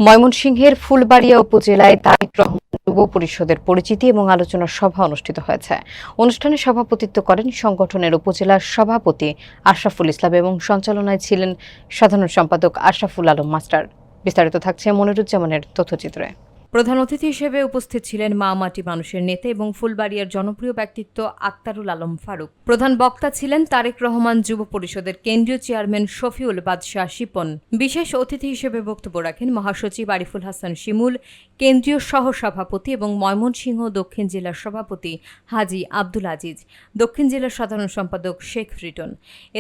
ময়মনসিংহের ফুলবাড়িয়া উপজেলায় তারেক রহমান যুব পরিষদের পরিচিতি এবং আলোচনা সভা অনুষ্ঠিত হয়েছে। অনুষ্ঠানে সভাপতিত্ব করেন সংগঠনের উপজেলা সভাপতি আশরাফুল ইসলাম এবং সঞ্চালনায় ছিলেন সাধারণ সম্পাদক আশরাফুল আলম মাস্টার। বিস্তারিত থাকছে মনিরুজ্জামানের তথ্যচিত্রে। প্রধান অতিথি হিসেবে উপস্থিত ছিলেন মা মাটি মানুষের নেতা এবং ফুলবাড়িয়ার জনপ্রিয় ব্যক্তিত্ব আক্তারুল আলম ফারুক। প্রধান বক্তা ছিলেন তারেক রহমান যুব পরিষদের কেন্দ্রীয় চেয়ারম্যান শফিউল বাদশাহ শিপন। বিশেষ অতিথি হিসেবে বক্তব্য রাখেন মহাসচিব আরিফুল হাসান শিমুল, কেন্দ্রীয় সহসভাপতি এবং ময়মনসিংহ দক্ষিণ জেলার সভাপতি হাজী আব্দুল আজিজ, দক্ষিণ জেলার সাধারণ সম্পাদক শেখ রিটন।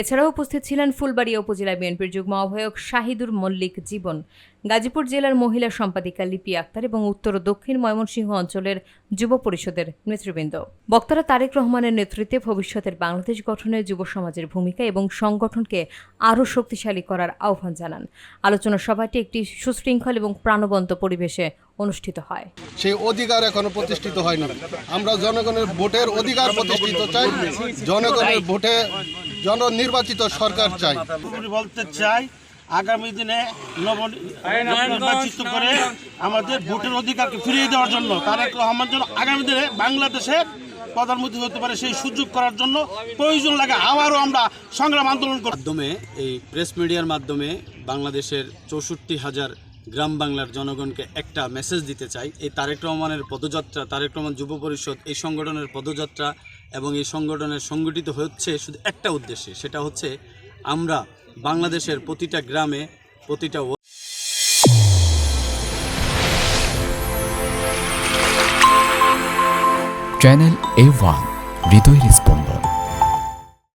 এছাড়াও উপস্থিত ছিলেন ফুলবাড়িয়া উপজেলা বিএনপির যুগ্ম আহ্বায়ক শাহিদুর মল্লিক জীবন, গাজীপুর জেলার মহিলা সম্পাদিকা লিপি আক্তার এবং উত্তর ও দক্ষিণ ময়মনসিংহ অঞ্চলের যুব পরিষদের নেতৃবৃন্দ। বক্তারা তারেক রহমানের নেতৃত্বে ভবিষ্যতের বাংলাদেশ গঠনে যুব সমাজের ভূমিকা এবং সংগঠনকে আরও শক্তিশালী করার আহ্বান জানান। আলোচনা সভাটি একটি সুশৃঙ্খল এবং প্রাণবন্ত পরিবেশে অনুষ্ঠিত হয়। সেই অধিকার এখনো প্রতিষ্ঠিত হয়নি। আমরা জনগণের ভোটের অধিকার প্রতিষ্ঠিত চাই, জনগণের ভোটে জননির্বাচিত সরকার চাই। বলতে চাই আগামী দিনে নির্বাচিত করে আমাদের ভোটের অধিকারকে ফিরিয়ে দেওয়ার জন্য তারেক রহমান যেন আগামী দিনে বাংলাদেশে প্রধানমন্ত্রী হতে পারে সেই সুযোগ করার জন্য প্রয়োজন লাগে আবারও আমরা সংগ্রাম আন্দোলন করার মাধ্যমে এই প্রেস মিডিয়ার মাধ্যমে বাংলাদেশের 64,000 গ্রাম বাংলার জনগণকে একটা মেসেজ দিতে চাই। এই তারেক রহমানের পদযাত্রা, তারেক রহমান যুব পরিষদ এই সংগঠনের পদযাত্রা এবং এই সংগঠনের সংগঠিত হচ্ছে শুধু একটা উদ্দেশ্যে, সেটা হচ্ছে আমরা বাংলাদেশের প্রতিটা গ্রামে প্রতিটা চ্যানেল A1 হৃদয়ের স্পন্দন।